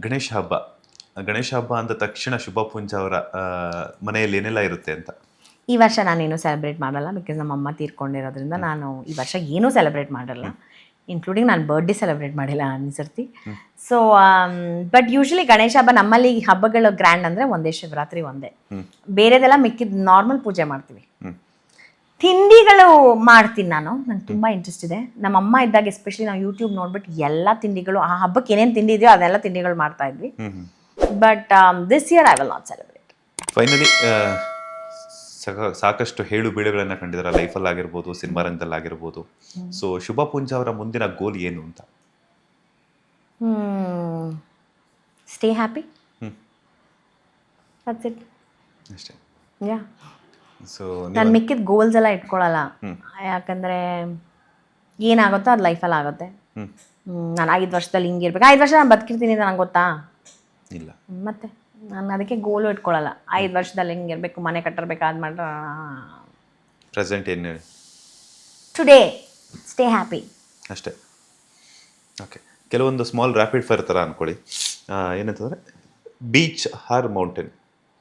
ಗಣೇಶ ಹಬ್ಬ ಅಂದ ತಕ್ಷಣ ಶುಭ ಪುಂಜ ಅವರ ಮನೆಯಲ್ಲಿ ಏನೆಲ್ಲ ಇರುತ್ತೆ ಅಂತ. ಈ ವರ್ಷ ನಾನೇನು ಸೆಲೆಬ್ರೇಟ್ ಮಾಡಲ್ಲ, ಬಿಕಾಸ್ ನಮ್ಮ ಅಮ್ಮ ತೀರ್ಕೊಂಡಿರೋದ್ರಿಂದ ನಾನು ಈ ವರ್ಷ ಏನೂ ಸೆಲೆಬ್ರೇಟ್ ಮಾಡಲ್ಲ, ಇನ್ಕ್ಲೂಡಿಂಗ್ ನಾನು ಬರ್ಡೇ ಸೆಲೆಬ್ರೇಟ್ ಮಾಡಿಲ್ಲ ಅನ್ಸರ್ತಿ. ಸೊ ಬಟ್ ಯೂಶ್ವಲಿ ಗಣೇಶ ಹಬ್ಬ ನಮ್ಮಲ್ಲಿ ಹಬ್ಬಗಳು ಗ್ರ್ಯಾಂಡ್ ಅಂದರೆ ಒಂದೇ ಶಿವರಾತ್ರಿ ಒಂದೇ, ಬೇರೆದೆಲ್ಲ ಮಿಕ್ಕಿದ ನಾರ್ಮಲ್ ಪೂಜೆ ಮಾಡ್ತೀವಿ. ತಿಂಡಿಗಳು ಮಾಡ್ತೀನಿ ನಂಗೆ ತುಂಬ ಇಂಟ್ರೆಸ್ಟ್ ಇದೆ. ನಮ್ಮ ಅಮ್ಮ ಇದ್ದಾಗ ಎಸ್ಪೆಷಲಿ ನಾವು ಯೂಟ್ಯೂಬ್ ನೋಡ್ಬಿಟ್ಟು ಎಲ್ಲ ತಿಂಡಿಗಳು, ಆ ಹಬ್ಬಕ್ಕೆ ಏನೇನು ತಿಂಡಿ ಇದೆಯೋ ಅದೆಲ್ಲ ತಿಂಡಿಗಳು ಮಾಡ್ತಾ ಇದ್ವಿ. But this year I will not celebrate. Finally ಸಾಕಷ್ಟು ಹೇಳು ಬೀಳುಗಳನ್ನು ಕಂಡಿದ್ದಾರೆ ಲೈಫಲ್ಲಿ ಆಗಿರ್ಬೋದು, ಸಿನಿಮಾ ರಂಗದಲ್ಲಿ ಆಗಿರ್ಬೋದು. ಸೊ ಶುಭ ಪುಂಜ ಅವರ ಮುಂದಿನ ಗೋಲ್ ಏನು ಅಂತ? ಸ್ಟೇ ಹ್ಯಾಪಿ, ದಟ್ಸ್ ಇಟ್ ಅಷ್ಟೇ. ಯಾ, ಸೊ ನಾನು ಮಿಕ್ಕಿದ ಗೋಲ್ಸ್ ಎಲ್ಲ ಇಟ್ಕೊಳ್ಳಲ್ಲ, ಯಾಕಂದರೆ ಏನಾಗುತ್ತೋ ಅದು ಲೈಫಲ್ಲಿ ಆಗುತ್ತೆ. ನಾನು 5 ವರ್ಷದಲ್ಲಿ ಹಿಂಗಿರ್ಬೇಕು, 5 ವರ್ಷ ನಾನು ಬದುಕಿರ್ತೀನಿ ಅಂತ ನಂಗೆ ಗೊತ್ತಾ? ಇಲ್ಲ. ಮತ್ತೆ ನಾನು ಅದಕ್ಕೆ ಗೋಲು ಇಟ್ಕೊಳ್ಳಲ್ಲ. 5 ವರ್ಷದಲ್ಲಿ ಹಿಂಗಿರ್ಬೇಕು, ಮನೆ ಕಟ್ಟಿರ್ಬೇಕು, ಅದು ಮಾಡ್ರೆ. ಪ್ರೆಸೆಂಟ್ ಏನು ಹೇಳಿ? ಟುಡೇ ಸ್ಟೇ ಹ್ಯಾಪಿ ಅಷ್ಟೇ. ಓಕೆ, ಕೆಲವೊಂದು ಸ್ಮಾಲ್ ರ್ಯಾಪಿಡ್ ಫೈರ್ ಥರ ಅಂದ್ಕೊಳ್ಳಿ. ಏನಂತಂದರೆ beach or mountain?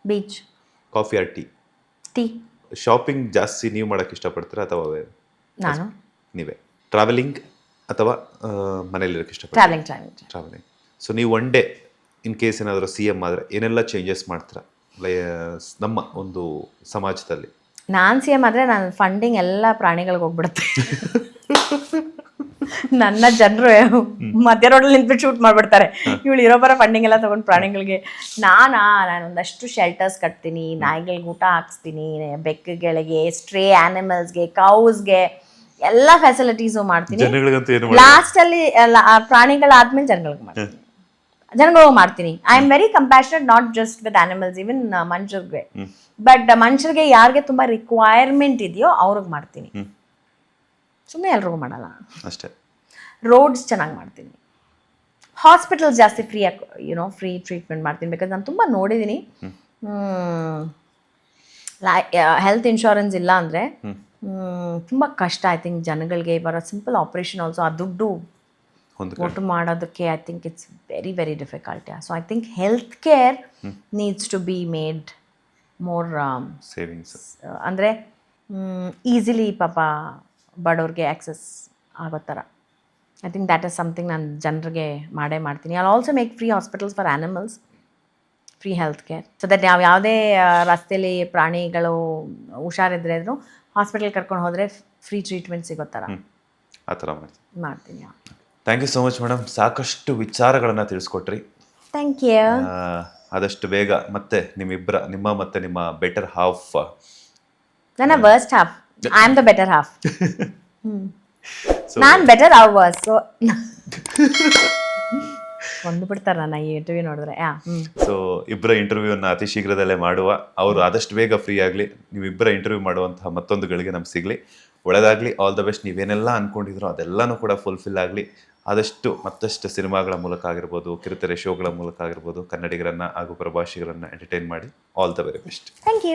Beach. Coffee or tea? Tea. Shopping ಜಾಸ್ತಿ ನೀವು ಮಾಡೋಕ್ಕೆ ಇಷ್ಟಪಡ್ತೀರಾ ಅಥವಾ ನಾನು? ನೀವೇ. ಟ್ರಾವೆಲಿಂಗ್ ಅಥವಾ ಮನೇಲಿರೋಕ್ಕೆ ಇಷ್ಟಪಡ್ತೀರಾ? ಟ್ರಾವೆಲಿಂಗ್. ಸೊ ನೀವು ಒನ್ ಡೇ ಇನ್ ಕೇಸ್ ಏನಾದರೂ CM ಆದರೆ ಏನೆಲ್ಲ ಚೇಂಜಸ್ ಮಾಡ್ತೀರಾ ನಮ್ಮ ಒಂದು ಸಮಾಜದಲ್ಲಿ? ನಾನು CM ಆದರೆ ನಾನು ಫಂಡಿಂಗ್ ಎಲ್ಲ ಪ್ರಾಣಿಗಳಿಗೆ ಹೋಗ್ಬಿಡುತ್ತೆ. ನನ್ನ ಜನರು ಮಧ್ಯ ರೋಡಲ್ಲಿ ನಿಂತ್ಬಿಟ್ಟು ಶೂಟ್ ಮಾಡಿಬಿಡ್ತಾರೆ, ಇವಳು ಇರೋಬರ ಫಂಡಿಂಗ್ ಎಲ್ಲ ತೊಗೊಂಡು ಪ್ರಾಣಿಗಳಿಗೆ. ನಾನೊಂದಷ್ಟು ಶೆಲ್ಟರ್ಸ್ ಕಟ್ತೀನಿ, ನಾಯಿಗಳಿಗೆ ಊಟ ಹಾಕ್ಸ್ತೀನಿ, ಬೆಕ್ಕುಗಳಿಗೆ, ಸ್ಟ್ರೇ ಆನಿಮಲ್ಸ್ಗೆ, ಕೌಸ್ಗೆ ಎಲ್ಲ ಫೆಸಿಲಿಟೀಸು ಮಾಡ್ತೀನಿ. ಲಾಸ್ಟಲ್ಲಿ ಪ್ರಾಣಿಗಳಾದ್ಮೇಲೆ ಜನಗಳಿಗೆ ಮಾಡ್ತೀನಿ. I am very compassionate, not just with animals, even ಮನುಷ್ಯರಿಗೆ. ಬಟ್ ಮನುಷ್ಯರಿಗೆ ಯಾರಿಗೆ ತುಂಬ ರಿಕ್ವೈರ್ಮೆಂಟ್ ಇದೆಯೋ ಅವ್ರಿಗೆ ಮಾಡ್ತೀನಿ, ಸುಮ್ಮನೆ ಎಲ್ರಿಗೂ ಮಾಡಲ್ಲ ಅಷ್ಟೇ. ರೋಡ್ಸ್ ಚೆನ್ನಾಗಿ ಮಾಡ್ತೀನಿ, ಹಾಸ್ಪಿಟಲ್ಸ್ ಜಾಸ್ತಿ ಫ್ರೀ ಟ್ರೀಟ್ಮೆಂಟ್ ಮಾಡ್ತೀನಿ. ಬಿಕಾಸ್ ನಾನು ತುಂಬ ನೋಡಿದ್ದೀನಿ, ಹೆಲ್ತ್ ಇನ್ಶೂರೆನ್ಸ್ ಇಲ್ಲ ಅಂದರೆ ತುಂಬ ಕಷ್ಟ. ಐ ಥಿಂಕ್ ಜನಗಳಿಗೆ ಬರೋ ಸಿಂಪಲ್ ಆಪ್ರೇಷನ್ ಆಲ್ಸೋ ಆ ದುಡ್ಡು ಒಟ್ಟು ಮಾಡೋದಕ್ಕೆ I think it's very very difficult. So I think health care needs to be made more savings, ಅಂದರೆ ಈಸಿಲಿ ಪಾಪ ಬಡವ್ರಿಗೆ ಆ್ಯಕ್ಸಸ್ ಆಗೋ ಥರ. I think that is something ನಾನು ಜನರಿಗೆ ಮಾಡ್ತೀನಿ. I also make free hospitals for animals, free health care, so that ನಾವು ಯಾವುದೇ ರಸ್ತೆಯಲ್ಲಿ ಪ್ರಾಣಿಗಳು ಹುಷಾರಿದ್ರೆ ಹಾಸ್ಪಿಟಲ್ ಕರ್ಕೊಂಡು ಹೋದರೆ ಫ್ರೀ ಟ್ರೀಟ್ಮೆಂಟ್ ಸಿಗೋ ಥರ ಆ ಥರ ಮಾಡ್ತೀನಿ. Thank you so much madam, ಸಾಕಷ್ಟು ವಿಚಾರಗಳನ್ನು ತಿಳಿಸ್ಕೊಟ್ರಿ. Thank you. ಆದಷ್ಟು ಬೇಗ ಮತ್ತೆ ನಿಮ್ಮ ಮತ್ತೆ ನಿಮ್ಮ ಬೆಟರ್ ಹಾಫ್, ನನ್ನ worst half, I am the better half. ನಾನು ಬೆಟರ್ ಹಾಫ್ ವರ್ಸ್, ಸೊ ಒಂದು ಬಿಡ್ತಾರೆ ನನ್ನ ಈ ಇಂಟರ್ವ್ಯೂ ನೋಡಿದ್ರೆ. ಸೊ ಇಬ್ಬರ ಇಂಟರ್ವ್ಯೂನ ಅತಿ ಶೀಘ್ರದಲ್ಲೇ ಮಾಡುವ, ಅವರು ಆದಷ್ಟು ಬೇಗ ಫ್ರೀ ಆಗಲಿ, ನೀವಿಬ್ಬರ ಇಂಟರ್ವ್ಯೂ ಮಾಡುವಂತಹ ಮತ್ತೊಂದು ಗಳಿಗೆ ನಮ್ಗೆ ಸಿಗಲಿ. ಒಳ್ಳೆಯದಾಗಲಿ, ಆಲ್ ದ ಬೆಸ್ಟ್. ನೀವೇನೆಲ್ಲ ಅಂದ್ಕೊಂಡಿದ್ರು ಅದೆಲ್ಲನೂ ಕೂಡ ಫುಲ್ಫಿಲ್ ಆಗಲಿ. ಆದಷ್ಟು ಮತ್ತಷ್ಟು ಸಿನಿಮಾಗಳ ಮೂಲಕ ಆಗಿರ್ಬೋದು, ಕಿರುತೆರೆ ಶೋಗಳ ಮೂಲಕ ಆಗಿರ್ಬೋದು, ಕನ್ನಡಿಗರನ್ನು ಹಾಗೂ ಪ್ರಭಾಷಿಗರನ್ನು ಎಂಟರ್ಟೈನ್ ಮಾಡಿ. All the very best. Thank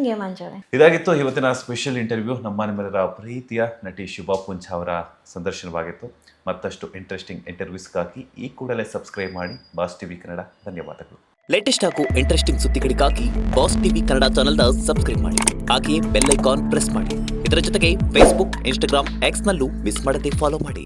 you Manju. ಇದಾಗಿತ್ತು ಇವತ್ತಿನ ಸ್ಪೆಷಲ್ ಇಂಟರ್ವ್ಯೂ. ನಿಮ್ಮೆಲ್ಲರ ಪ್ರೀತಿಯ ನಟಿ ಶುಭ ಪುಂಜ ಅವರ ಸಂದರ್ಶನವಾಗಿತ್ತು. ಮತ್ತಷ್ಟು ಇಂಟ್ರೆಸ್ಟಿಂಗ್ ಇಂಟರ್ವ್ಯೂಸ್ಗಾಗಿ ಈ ಕೂಡಲೇ ಸಬ್ಸ್ಕ್ರೈಬ್ ಮಾಡಿ ಬಾಸ್ ಟಿವಿ ಕನ್ನಡ. ಧನ್ಯವಾದಗಳು. ಲೇಟೆಸ್ಟ್ ಹಾಗೂ ಇಂಟ್ರೆಸ್ಟಿಂಗ್ ಸುದ್ದಿಗಳಿಗಾಗಿ ಬಾಸ್ ಟಿವಿ ಕನ್ನಡ ಚಾನೆಲ್ನ ಸಬ್ಸ್ಕ್ರೈಬ್ ಮಾಡಿ, ಹಾಗೆಯೇ ಬೆಲ್ ಐಕಾನ್ ಪ್ರೆಸ್ ಮಾಡಿ. ಇದರ ಜೊತೆಗೆ ಫೇಸ್ಬುಕ್, ಇನ್ಸ್ಟಾಗ್ರಾಮ್, ಎಕ್ಸ್ನಲ್ಲೂ ಮಿಸ್ ಮಾಡದೆ ಫಾಲೋ ಮಾಡಿ.